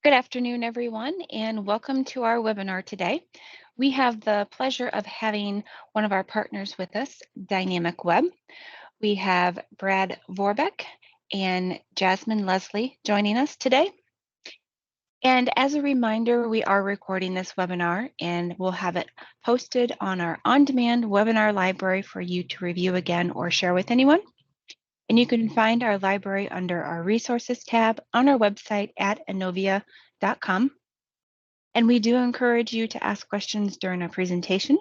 Good afternoon, everyone, and welcome to our webinar today. We have the pleasure of having one of our partners with us, Dynamicweb. We have Brad Vorbeck and Jasmine Leslie joining us today. And as a reminder, we are recording this webinar and we'll have it posted on our on-demand webinar library for you to review again or share with anyone. And you can find our library under our resources tab on our website at enovia.com. And we do encourage you to ask questions during our presentation.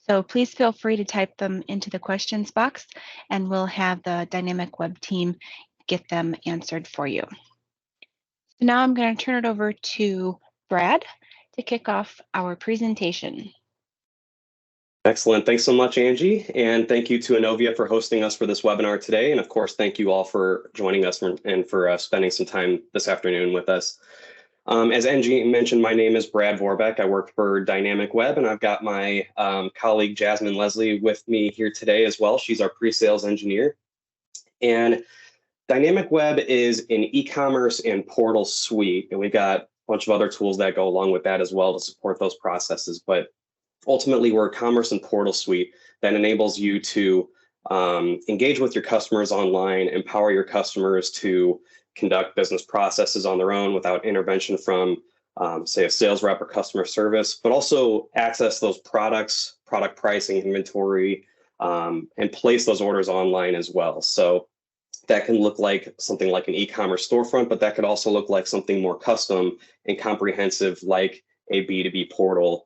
So please feel free to type them into the questions box and we'll have the Dynamicweb team get them answered for you. So now I'm going to turn it over to Brad to kick off our presentation. Excellent. Thanks so much, Angie. And thank you to Enovia for hosting us for this webinar today. And of course, thank you all for joining us and for spending some time this afternoon with us. As Angie mentioned, my name is Brad Vorbeck. I work for Dynamicweb, and I've got my colleague Jasmine Leslie with me here today as well. She's our pre-sales engineer. And Dynamicweb is an e-commerce and portal suite, and we've got a bunch of other tools that go along with that as well to support those processes. But ultimately, we're a commerce and portal suite that enables you to engage with your customers online, empower your customers to conduct business processes on their own without intervention from, say, a sales rep or customer service, but also access those products, product pricing, inventory, and place those orders online as well. So that can look like something like an e-commerce storefront, but that could also look like something more custom and comprehensive like a B2B portal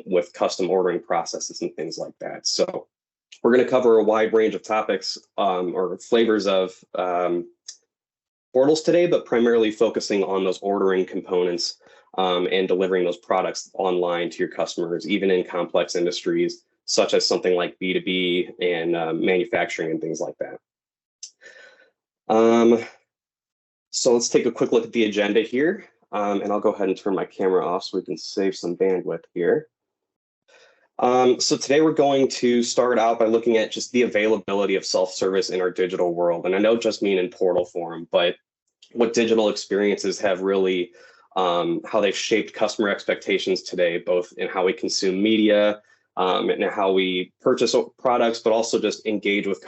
with custom ordering processes and things like that. So we're going to cover a wide range of topics or flavors of portals today, but primarily focusing on those ordering components and delivering those products online to your customers, even in complex industries, such as something like B2B and manufacturing and things like that. So let's take a quick look at the agenda here, and I'll go ahead and turn my camera off so we can save some bandwidth here. So today we're going to start out by looking at just the availability of self-service in our digital world. And I don't just mean in portal form, but what digital experiences have really, how they've shaped customer expectations today, both in how we consume media and how we purchase products, but also just engage with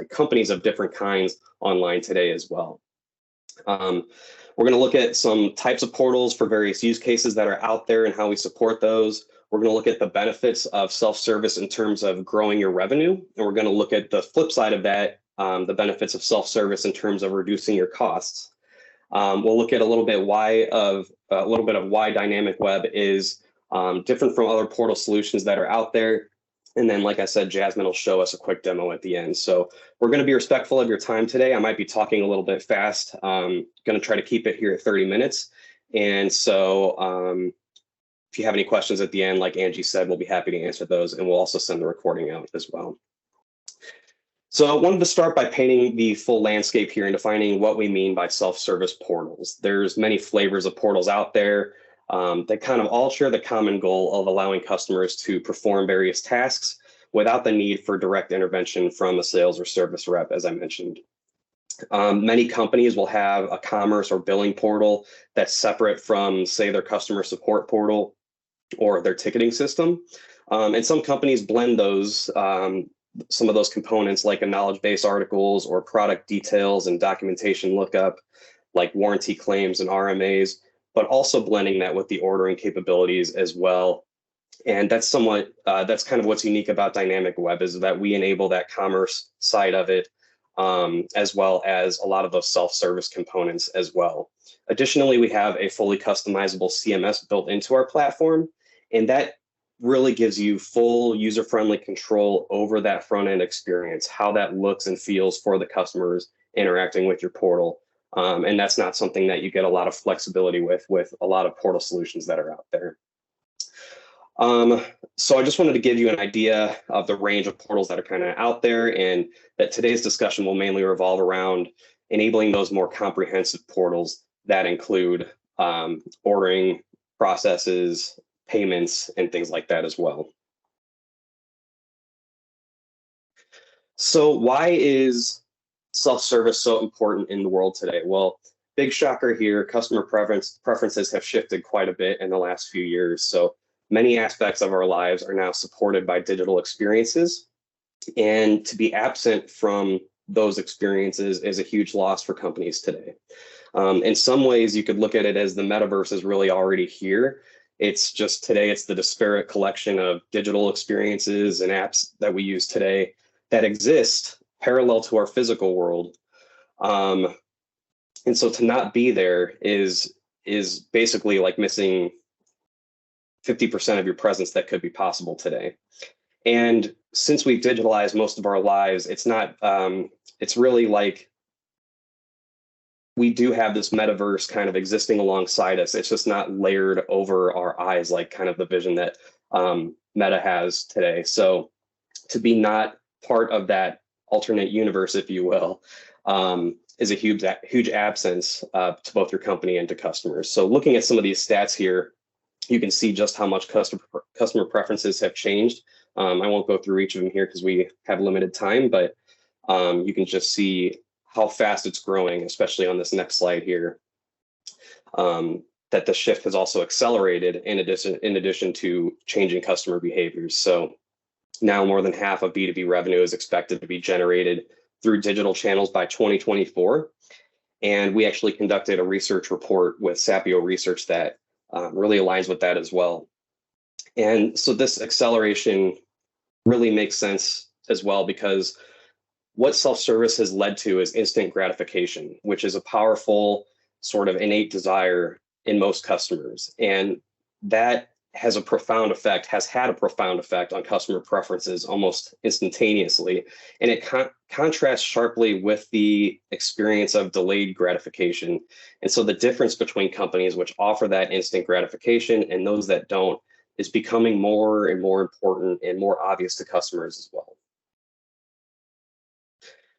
companies of different kinds online today as well. We're going to look at some types of portals for various use cases that are out there and how we support those. We're going to look at the benefits of self-service in terms of growing your revenue. And we're going to look at the flip side of that, the benefits of self-service in terms of reducing your costs. We'll look at a little bit of why Dynamicweb is different from other portal solutions that are out there. And then, like I said, Jasmine will show us a quick demo at the end. So we're going to be respectful of your time today. I might be talking a little bit fast. Going to try to keep it here at 30 minutes. And so if you have any questions at the end, like Angie said, we'll be happy to answer those. And we'll also send the recording out as well. So I wanted to start by painting the full landscape here and defining what we mean by self-service portals. There's many flavors of portals out there. They kind of all share the common goal of allowing customers to perform various tasks without the need for direct intervention from a sales or service rep, as I mentioned. Many companies will have a commerce or billing portal that's separate from, say, their customer support portal or their ticketing system. And some companies blend those, some of those components like a knowledge base articles or product details and documentation lookup, like warranty claims and RMAs, but also blending that with the ordering capabilities as well. And that's that's kind of what's unique about Dynamicweb, is that we enable that commerce side of it, as well as a lot of those self-service components as well. Additionally, we have a fully customizable CMS built into our platform, and that really gives you full user-friendly control over that front-end experience, how that looks and feels for the customers interacting with your portal. And that's not something that you get a lot of flexibility with a lot of portal solutions that are out there. So I just wanted to give you an idea of the range of portals that are kind of out there, and that today's discussion will mainly revolve around enabling those more comprehensive portals that include ordering processes, payments, and things like that as well. So why is self-service so important in the world today? Well, big shocker here, customer preferences have shifted quite a bit in the last few years. So many aspects of our lives are now supported by digital experiences. And to be absent from those experiences is a huge loss for companies today. In some ways, you could look at it as the metaverse is really already here. It's just today, it's the disparate collection of digital experiences and apps that we use today that exist parallel to our physical world. And so to not be there is basically like missing 50% of your presence that could be possible today. And since we've digitalized most of our lives, it's not, it's really like we do have this metaverse kind of existing alongside us. It's just not layered over our eyes, like kind of the vision that Meta has today. So to be not part of that alternate universe, if you will, is a huge absence to both your company and to customers. So looking at some of these stats here, you can see just how much customer preferences have changed. I won't go through each of them here because we have limited time, but you can just see how fast it's growing, especially on this next slide here, that the shift has also accelerated in addition to changing customer behaviors. So now more than half of B2B revenue is expected to be generated through digital channels by 2024. And we actually conducted a research report with Sapio Research that really aligns with that as well. And so this acceleration really makes sense as well, because what self-service has led to is instant gratification, which is a powerful sort of innate desire in most customers. And that has a profound effect, has had a profound effect on customer preferences almost instantaneously. And it contrasts sharply with the experience of delayed gratification. And so the difference between companies which offer that instant gratification and those that don't is becoming more and more important and more obvious to customers as well.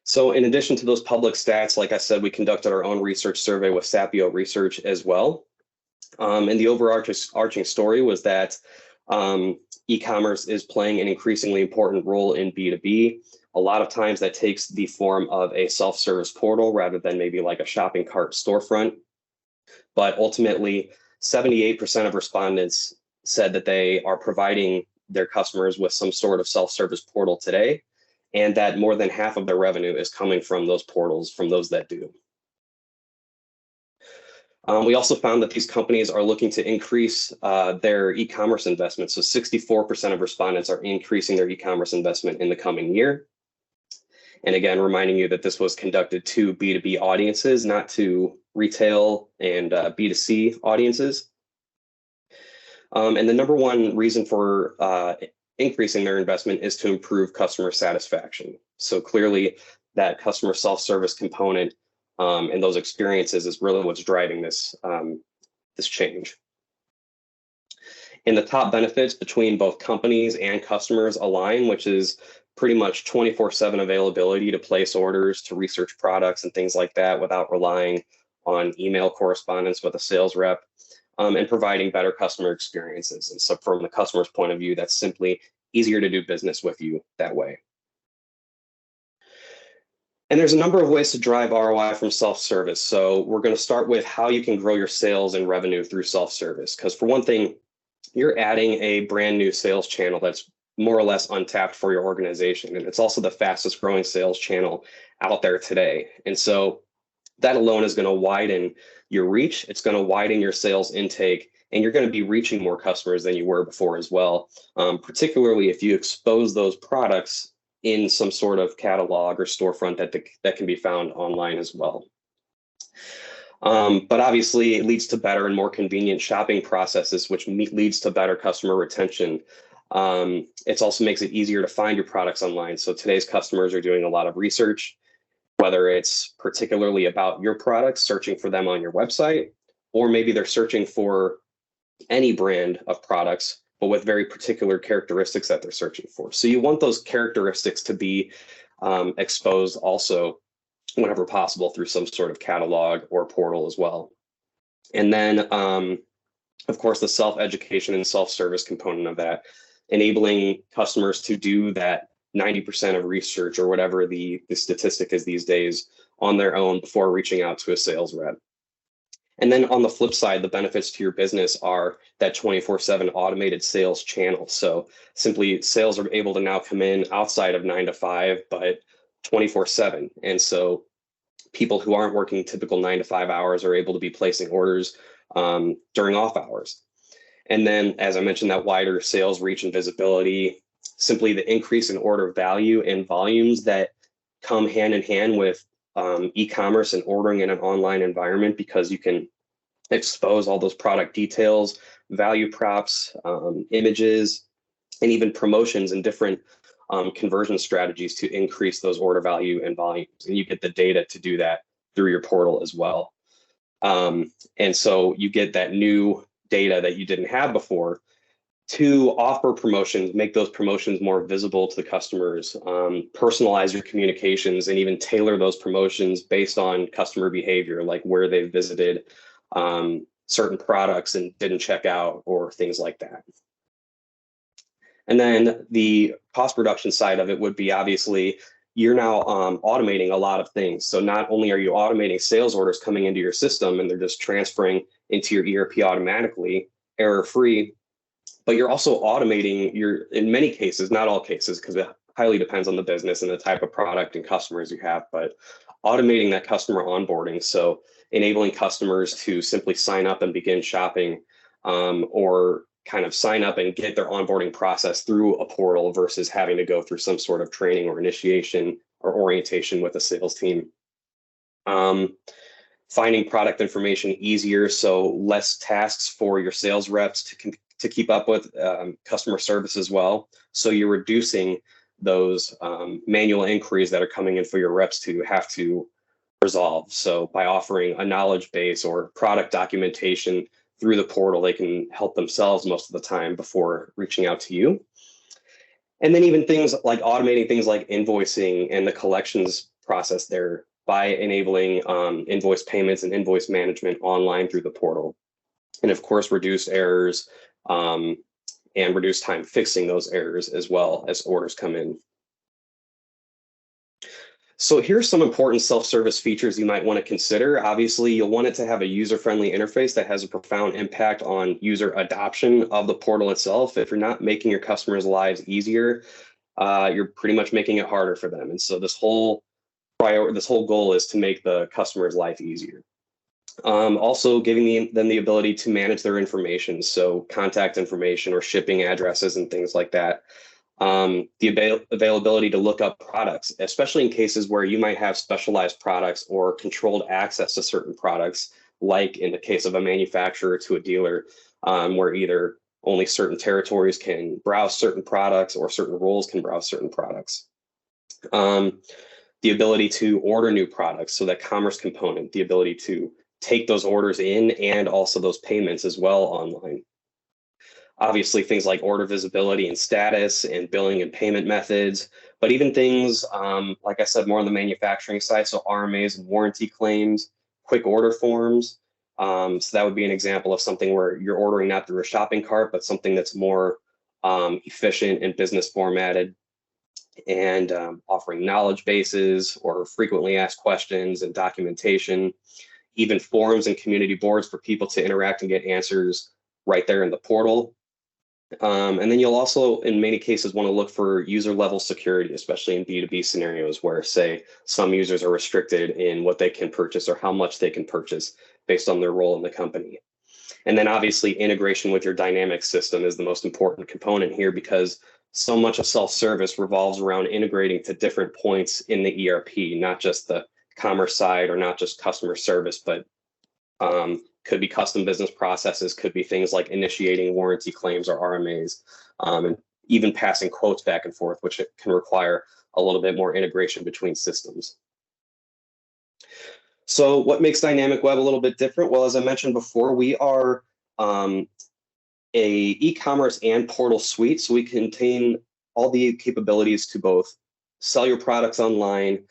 So in addition to those public stats, like I said, we conducted our own research survey with Sapio Research as well. And the overarching story was that e-commerce is playing an increasingly important role in B2B. A lot of times that takes the form of a self-service portal rather than maybe like a shopping cart storefront. But ultimately, 78% of respondents said that they are providing their customers with some sort of self-service portal today, and that more than half of their revenue is coming from those portals, from those that do. We also found that these companies are looking to increase their e-commerce investment. So 64% of respondents are increasing their e-commerce investment in the coming year. And again, reminding you that this was conducted to B2B audiences, not to retail and B2C audiences. And the number one reason for increasing their investment is to improve customer satisfaction. So clearly that customer self-service component and those experiences is really what's driving this, this change. And the top benefits between both companies and customers align, which is pretty much 24/7 availability to place orders, to research products and things like that without relying on email correspondence with a sales rep, and providing better customer experiences. And so from the customer's point of view, that's simply easier to do business with you that way. And there's a number of ways to drive ROI from self-service. So we're going to start with how you can grow your sales and revenue through self-service. Because for one thing, you're adding a brand new sales channel that's more or less untapped for your organization. And it's also the fastest growing sales channel out there today. And so that alone is going to widen your reach. It's going to widen your sales intake, and you're going to be reaching more customers than you were before as well, particularly if you expose those products in some sort of catalog or storefront that can be found online as well. But obviously, it leads to better and more convenient shopping processes, which leads to better customer retention. It also makes it easier to find your products online. So today's customers are doing a lot of research, whether it's particularly about your products, searching for them on your website, or maybe they're searching for any brand of products, but with very particular characteristics that they're searching for. So you want those characteristics to be exposed also whenever possible through some sort of catalog or portal as well. And then, of course, the self-education and self-service component of that, enabling customers to do that 90% of research or whatever the statistic is these days on their own before reaching out to a sales rep. And then on the flip side, the benefits to your business are that 24/7 automated sales channel. So simply sales are able to now come in outside of 9 to 5, but 24/7. And so people who aren't working typical 9 to 5 hours are able to be placing orders during off hours. And then, as I mentioned, that wider sales reach and visibility, simply the increase in order value and volumes that come hand in hand with e-commerce and ordering in an online environment, because you can expose all those product details, value props, images, and even promotions and different conversion strategies to increase those order value and volumes. And you get the data to do that through your portal as well. And so you get that new data that you didn't have before to offer promotions, make those promotions more visible to the customers, personalize your communications, and even tailor those promotions based on customer behavior, like where they've visited certain products and didn't check out, or things like that. And then the cost reduction side of it would be, obviously, you're now automating a lot of things. So not only are you automating sales orders coming into your system and they're just transferring into your ERP automatically, error-free, but you're also automating in many cases, not all cases, because it highly depends on the business and the type of product and customers you have, but automating that customer onboarding. So enabling customers to simply sign up and begin shopping, or kind of sign up and get their onboarding process through a portal versus having to go through some sort of training or initiation or orientation with a sales team. Finding product information easier, so less tasks for your sales reps to keep up with, customer service as well. So you're reducing those manual inquiries that are coming in for your reps to have to resolve. So by offering a knowledge base or product documentation through the portal, they can help themselves most of the time before reaching out to you. And then even things like automating things like invoicing and the collections process there by enabling invoice payments and invoice management online through the portal. And of course, reduce errors and reduce time fixing those errors as well as orders come in. So here's some important self-service features you might want to consider. Obviously, you'll want it to have a user-friendly interface that has a profound impact on user adoption of the portal itself. If you're not making your customers' lives easier, you're pretty much making it harder for them. And so this whole goal is to make the customer's life easier. Also giving them the ability to manage their information, so contact information or shipping addresses and things like that. The availability to look up products, especially in cases where you might have specialized products or controlled access to certain products, like in the case of a manufacturer to a dealer, where either only certain territories can browse certain products or certain roles can browse certain products. The ability to order new products, so that commerce component, the ability to take those orders in and also those payments as well online. Obviously, things like order visibility and status and billing and payment methods, but even things, like I said, more on the manufacturing side, so RMAs and warranty claims, quick order forms. So that would be an example of something where you're ordering not through a shopping cart, but something that's more efficient and business formatted, and offering knowledge bases or frequently asked questions and documentation, even forums and community boards for people to interact and get answers right there in the portal. And then you'll also, in many cases, want to look for user level security, especially in B2B scenarios where, say, some users are restricted in what they can purchase or how much they can purchase based on their role in the company. And then obviously integration with your dynamic system is the most important component here, because so much of self-service revolves around integrating to different points in the ERP, not just the commerce side or not just customer service, but could be custom business processes, could be things like initiating warranty claims or RMAs, and even passing quotes back and forth, which can require a little bit more integration between systems. So what makes Dynamicweb a little bit different? Well, as I mentioned before, we are a e-commerce and portal suite, so we contain all the capabilities to both sell your products online,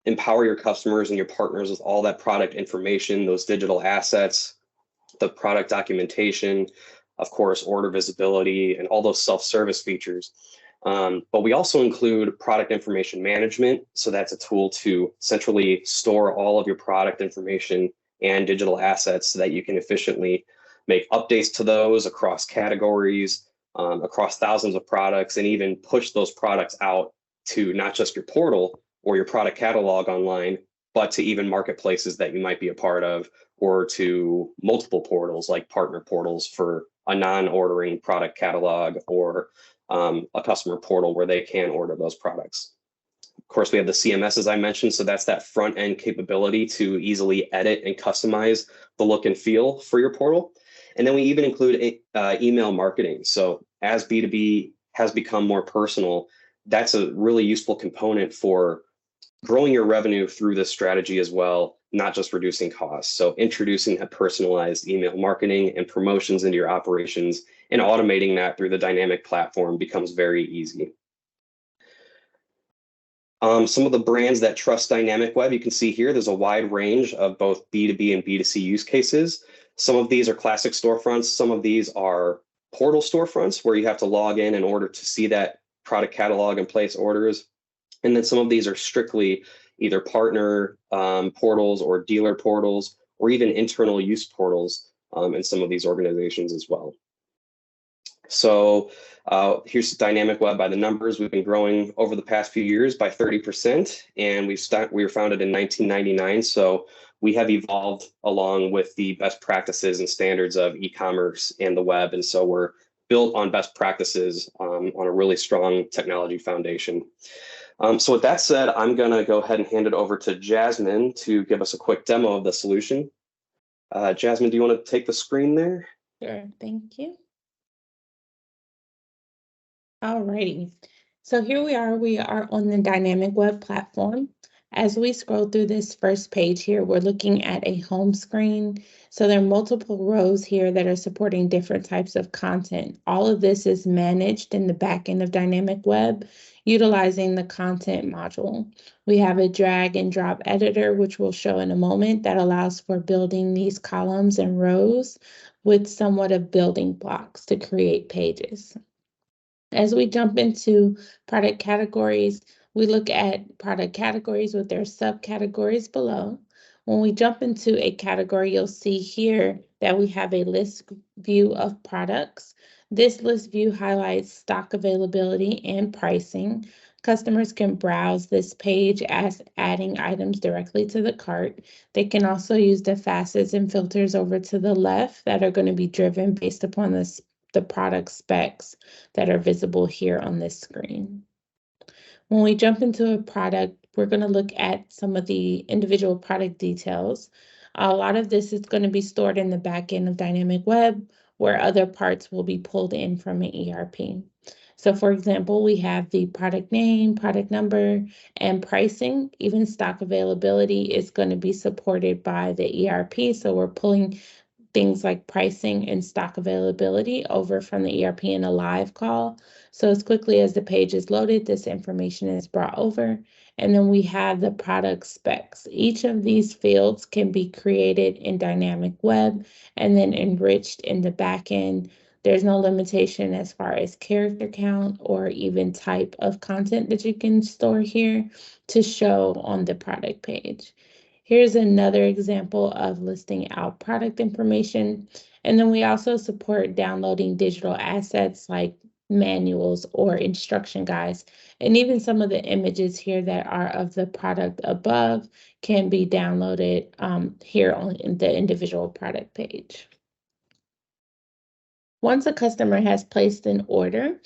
empower your customers and your partners with all that product information, those digital assets, the product documentation, of course, order visibility, and all those self-service features. But we also include product information management. So that's a tool to centrally store all of your product information and digital assets so that you can efficiently make updates to those across categories, across thousands of products, and even push those products out to not just your portal or your product catalog online, but to even marketplaces that you might be a part of, or to multiple portals like partner portals for a non-ordering product catalog, or a customer portal where they can order those products. Of course, we have the CMS, as I mentioned, so that's that front end capability to easily edit and customize the look and feel for your portal. And then we even include email marketing. So as B2B has become more personal, that's a really useful component for growing your revenue through this strategy as well, not just reducing costs. So introducing a personalized email marketing and promotions into your operations and automating that through the Dynamic platform becomes very easy. Some of the brands that trust Dynamicweb, you can see here, there's a wide range of both B2B and B2C use cases. Some of these are classic storefronts. Some of these are portal storefronts where you have to log in order to see that product catalog and place orders. And then some of these are strictly either partner portals or dealer portals, or even internal use portals in some of these organizations as well. So here's Dynamicweb by the numbers. We've been growing over the past few years by 30%, and we were founded in 1999. So we have evolved along with the best practices and standards of e-commerce and the web. And so we're built on best practices on a really strong technology foundation. So with that said, I'm going to go ahead and hand it over to Jasmine to give us a quick demo of the solution. Jasmine, do you want to take the screen there? Sure, thank you. Alrighty, so here we are on the Dynamicweb platform. As we scroll through this first page here, we're looking at a home screen. So there are multiple rows here that are supporting different types of content. All of this is managed in the back end of Dynamicweb utilizing the content module. We have a drag and drop editor, which we'll show in a moment, that allows for building these columns and rows with somewhat of building blocks to create pages. As we jump into product categories, we look at product categories with their subcategories below. When we jump into a category, you'll see here that we have a list view of products. This list view highlights stock availability and pricing. Customers can browse this page as adding items directly to the cart. They can also use the facets and filters over to the left that are going to be driven based upon the product specs that are visible here on this screen. When we jump into a product, we're going to look at some of the individual product details. A lot of this is going to be stored in the back end of Dynamicweb, where other parts will be pulled in from an ERP. So for example, we have the product name, product number, and pricing. Even stock availability is going to be supported by the ERP. So we're pulling things like pricing and stock availability over from the ERP in a live call. So as quickly as the page is loaded, this information is brought over. And then we have the product specs. Each of these fields can be created in Dynamicweb and then enriched in the back end. There's no limitation as far as character count or even type of content that you can store here to show on the product page. Here's another example of listing out product information. And then we also support downloading digital assets like manuals or instruction guides. And even some of the images here that are of the product above can be downloaded here on the individual product page. Once a customer has placed an order,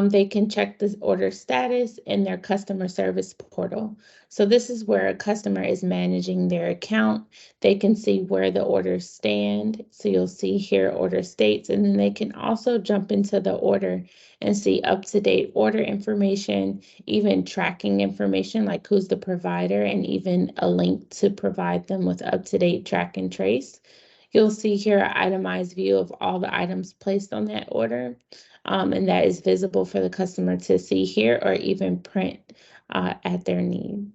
they can check the order status in their customer service portal. So this is where a customer is managing their account. They can see where the orders stand. So you'll see here order states, and then they can also jump into the order and see up-to-date order information, even tracking information like who's the provider, and even a link to provide them with up-to-date track and trace. You'll see here an itemized view of all the items placed on that order, and that is visible for the customer to see here or even print at their need.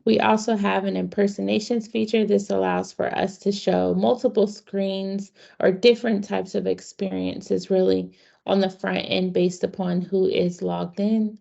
We also have an impersonations feature. This allows for us to show multiple screens or different types of experiences really on the front end based upon who is logged in.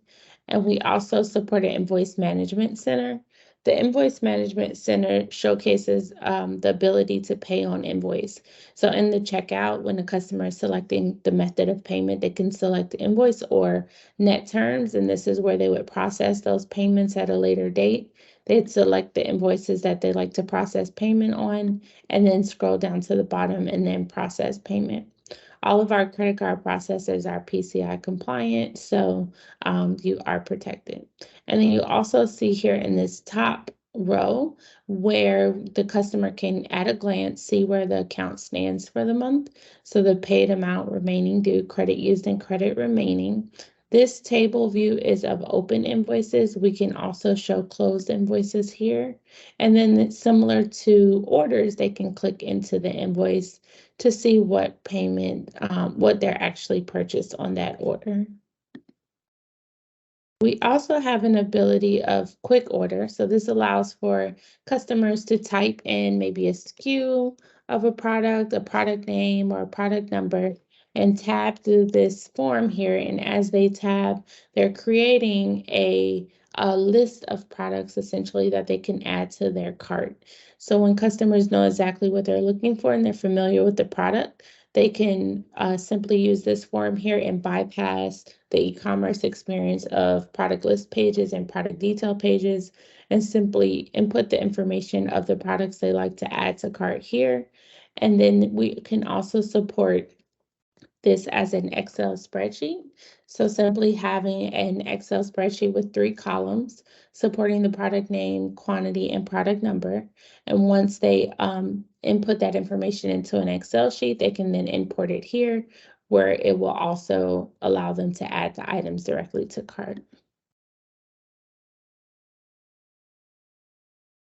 And we also support an invoice management center. The Invoice Management Center showcases the ability to pay on invoice. So in the checkout, when the customer is selecting the method of payment, they can select invoice or net terms, and this is where they would process those payments at a later date. They'd select the invoices that they like to process payment on, and then scroll down to the bottom and then process payment. All of our credit card processors are PCI compliant, so you are protected. And then you also see here in this top row where the customer can at a glance see where the account stands for the month. So the paid amount remaining due, credit used, and credit remaining. This table view is of open invoices. We can also show closed invoices here. And then it's similar to orders, they can click into the invoice to see what payment, what they're actually purchased on that order. We also have an ability of quick order. So this allows for customers to type in maybe a SKU of a product name, or a product number, and tab through this form here. And as they tab, they're creating a list of products essentially that they can add to their cart. So when customers know exactly what they're looking for and they're familiar with the product, they can simply use this form here and bypass the e-commerce experience of product list pages and product detail pages, and simply input the information of the products they like to add to cart here. And then we can also support this as an Excel spreadsheet. So simply having an Excel spreadsheet with 3 columns supporting the product name, quantity, and product number. And once they input that information into an Excel sheet, they can then import it here, where it will also allow them to add the items directly to cart.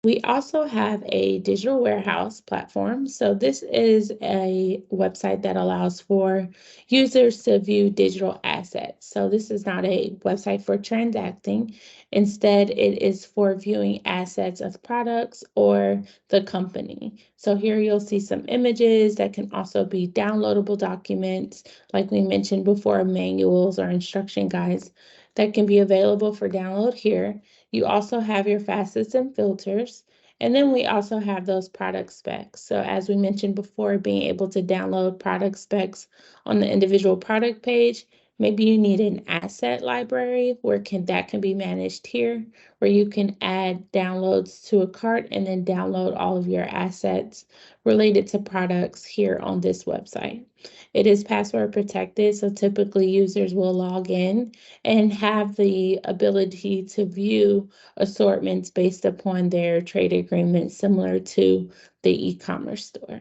We also have a digital warehouse platform. So this is a website that allows for users to view digital assets. So this is not a website for transacting. Instead, it is for viewing assets of products or the company. So here you'll see some images that can also be downloadable documents, like we mentioned before, manuals or instruction guides that can be available for download here. You also have your facets and filters. And then we also have those product specs. So as we mentioned before, being able to download product specs on the individual product page. Maybe you need an asset library that can be managed here, where you can add downloads to a cart and then download all of your assets related to products here on this website. It is password protected, so typically users will log in and have the ability to view assortments based upon their trade agreement, similar to the e-commerce store.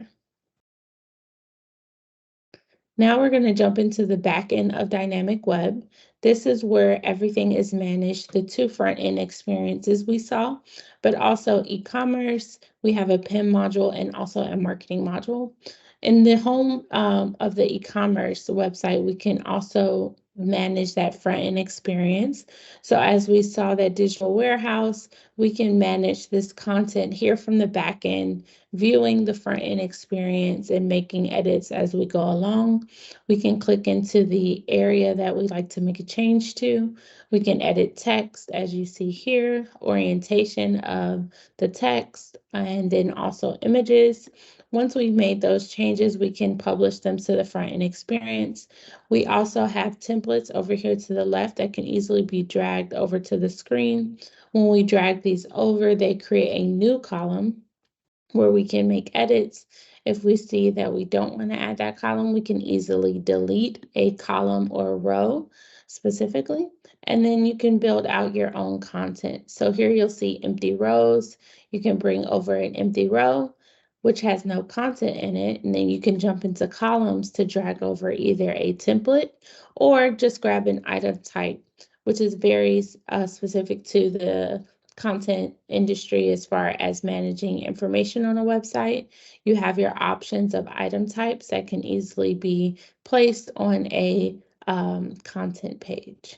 Now we're going to jump into the back end of Dynamicweb. This is where everything is managed, the 2 front-end experiences we saw, but also e-commerce. We have a PIM module and also a marketing module. In the home of the e-commerce website, we can also manage that front-end experience. So as we saw that digital warehouse, we can manage this content here from the back end, viewing the front-end experience and making edits as we go along. We can click into the area that we'd like to make a change to. We can edit text, as you see here, orientation of the text, and then also images. Once we've made those changes, we can publish them to the front-end experience. We also have templates over here to the left that can easily be dragged over to the screen. When we drag these over, they create a new column where we can make edits. If we see that we don't want to add that column, we can easily delete a column or a row specifically, and then you can build out your own content. So here you'll see empty rows. You can bring over an empty row, which has no content in it, and then you can jump into columns to drag over either a template or just grab an item type, which is very specific to the content industry as far as managing information on a website. You have your options of item types that can easily be placed on a content page.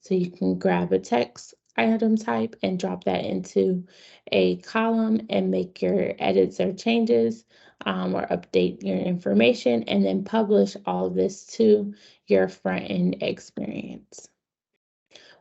So you can grab a text item type and drop that into a column and make your edits or changes or update your information, and then publish all of this to your front end experience.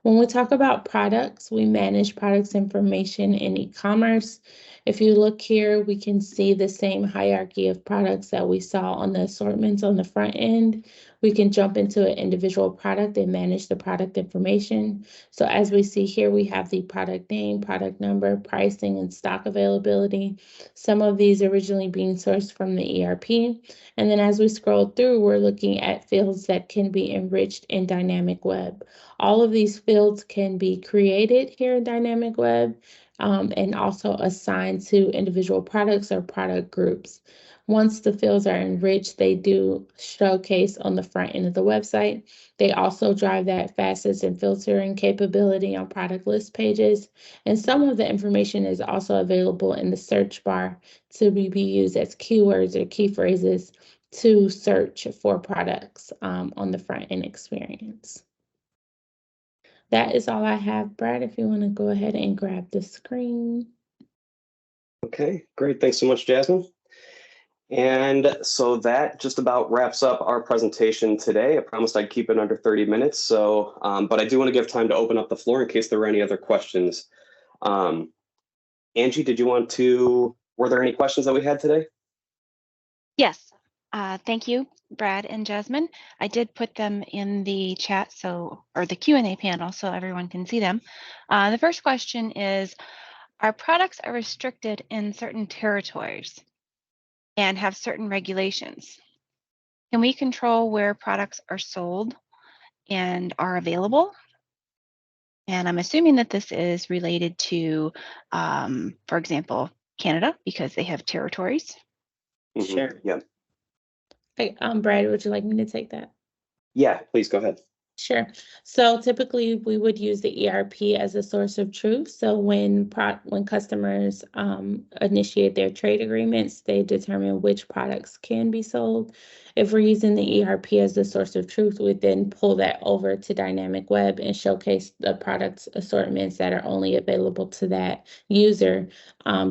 When we talk about products, we manage products information in e-commerce. If you look here, we can see the same hierarchy of products that we saw on the assortments on the front end. We can jump into an individual product and manage the product information. So as we see here, we have the product name, product number, pricing, and stock availability. Some of these originally being sourced from the ERP. And then as we scroll through, we're looking at fields that can be enriched in Dynamicweb. All of these fields can be created here in Dynamicweb and also assigned to individual products or product groups. Once the fields are enriched, they do showcase on the front end of the website. They also drive that fastest and filtering capability on product list pages. And some of the information is also available in the search bar to be used as keywords or key phrases to search for products on the front end experience. That is all I have, Brad, if you want to go ahead and grab the screen. Okay, great. Thanks so much, Jasmine. And so that just about wraps up our presentation today. I promised I'd keep it under 30 minutes. So, but I do want to give time to open up the floor in case there were any other questions. Angie, were there any questions that we had today? Yes. Thank you, Brad and Jasmine. I did put them in the chat, or the Q&A panel, so everyone can see them. The first question is, our products are restricted in certain territories and have certain regulations. Can we control where products are sold and are available? And I'm assuming that this is related to, for example, Canada, because they have territories. Mm-hmm. Sure. Yeah. Hey, Brad, would you like me to take that? Yeah, please go ahead. Sure. So typically we would use the ERP as a source of truth. So when customers initiate their trade agreements, they determine which products can be sold. If we're using the ERP as the source of truth, we then pull that over to Dynamicweb and showcase the product assortments that are only available to that user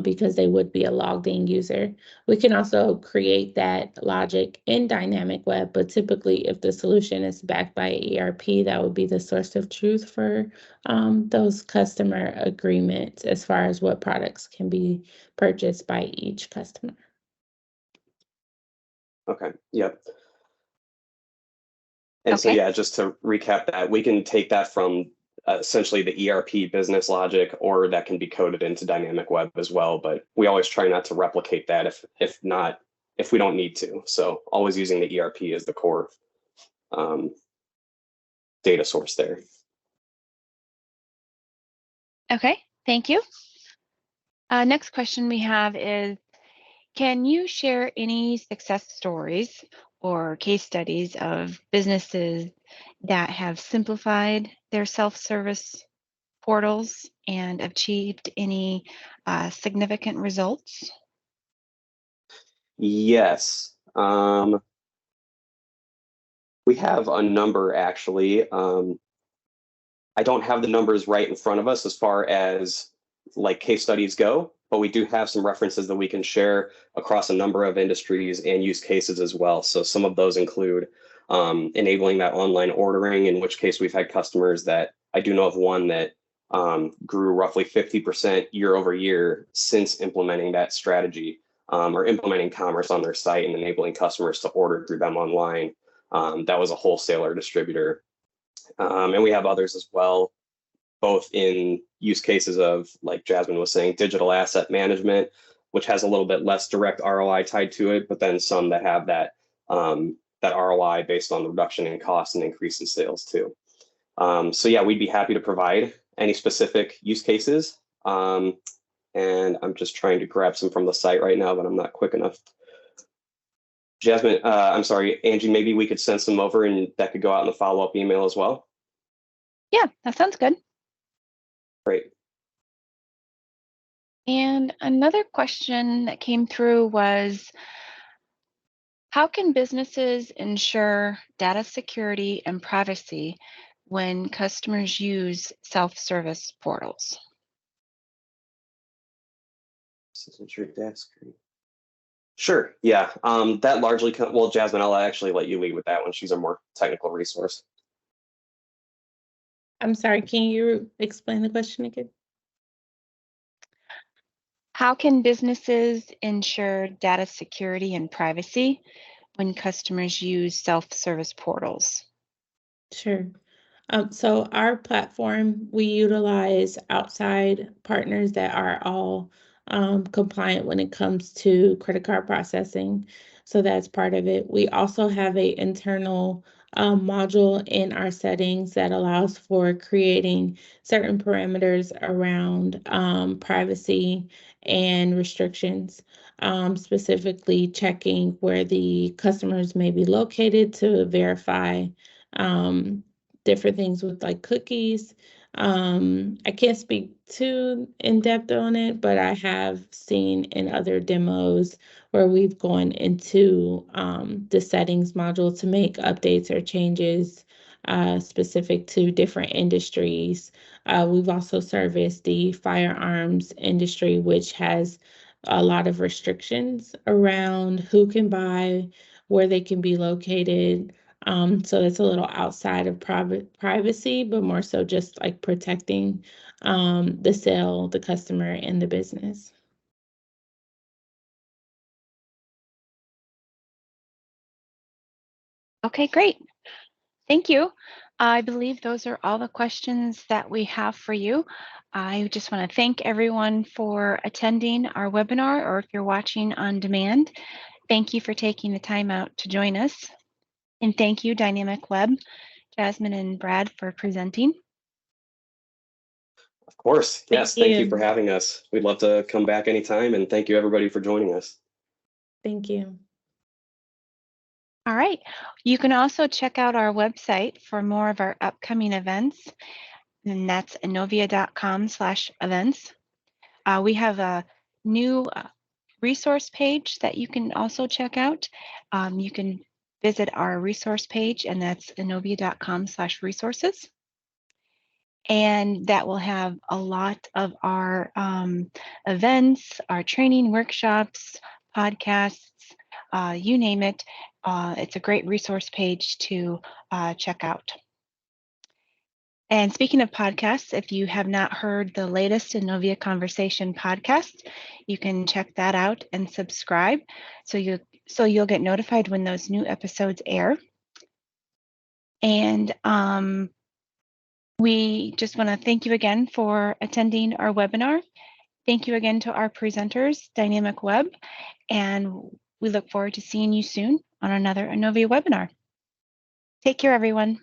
because they would be a logged in user. We can also create that logic in Dynamicweb, but typically if the solution is backed by ERP, that would be the source of truth for those customer agreements as far as what products can be purchased by each customer. Okay, yep. And Okay. so, yeah, just to recap that, we can take that from essentially the ERP business logic, or that can be coded into Dynamicweb as well. But we always try not to replicate that if we don't need to. So always using the ERP as the core data source there. Okay, thank you. Next question we have is, can you share any success stories or case studies of businesses that have simplified their self-service portals and achieved any significant results? Yes. We have a number, actually. I don't have the numbers right in front of us as far as like case studies go, but we do have some references that we can share across a number of industries and use cases as well. So some of those include enabling that online ordering, in which case we've had customers that I do know of one that grew roughly 50% year over year since implementing that strategy or implementing commerce on their site and enabling customers to order through them online. That was a wholesaler distributor. And we have others as well, both in use cases of, like Jasmine was saying, digital asset management, which has a little bit less direct ROI tied to it, but then some that have that ROI based on the reduction in cost and increase in sales too. So yeah, we'd be happy to provide any specific use cases. And I'm just trying to grab some from the site right now, but I'm not quick enough. Jasmine, I'm sorry, Angie, maybe we could send some over and that could go out in the follow-up email as well. Yeah, that sounds good. Great. And another question that came through was, how can businesses ensure data security and privacy when customers use self-service portals? Sure. Yeah. That largely, well, Jasmine, I'll actually let you lead with that one. She's a more technical resource. I'm sorry, can you explain the question again? How can businesses ensure data security and privacy when customers use self-service portals? Sure. So our platform, we utilize outside partners that are all compliant when it comes to credit card processing. So that's part of it. We also have a internal module in our settings that allows for creating certain parameters around privacy and restrictions, specifically checking where the customers may be located to verify um, different things with like cookies. I can't speak too in depth on it, but I have seen in other demos where we've gone into the settings module to make updates or changes specific to different industries. We've also serviced the firearms industry, which has a lot of restrictions around who can buy, where they can be located. So it's a little outside of privacy, but more so just like protecting the sale, the customer, and the business. Okay, great. Thank you. I believe those are all the questions that we have for you. I just want to thank everyone for attending our webinar, or if you're watching on demand, thank you for taking the time out to join us. And thank you, Dynamicweb, Jasmine and Brad, for presenting. Of course. Yes. Thank Thank you you. for having us. We'd love to come back anytime. And thank you, everybody, for joining us. Thank you. All right. You can also check out our website for more of our upcoming events, and that's inovia.com/events. We have a new resource page that you can also check out. You can visit our resource page, and that's inovia.com/resources. And that will have a lot of our events, our training workshops, podcasts, you name it. It's a great resource page to check out. And speaking of podcasts, if you have not heard the latest Inovia Conversation podcast, you can check that out and subscribe so you'll get notified when those new episodes air. And we just want to thank you again for attending our webinar. Thank you again to our presenters, Dynamicweb, and we look forward to seeing you soon on another Inovia webinar. Take care, everyone.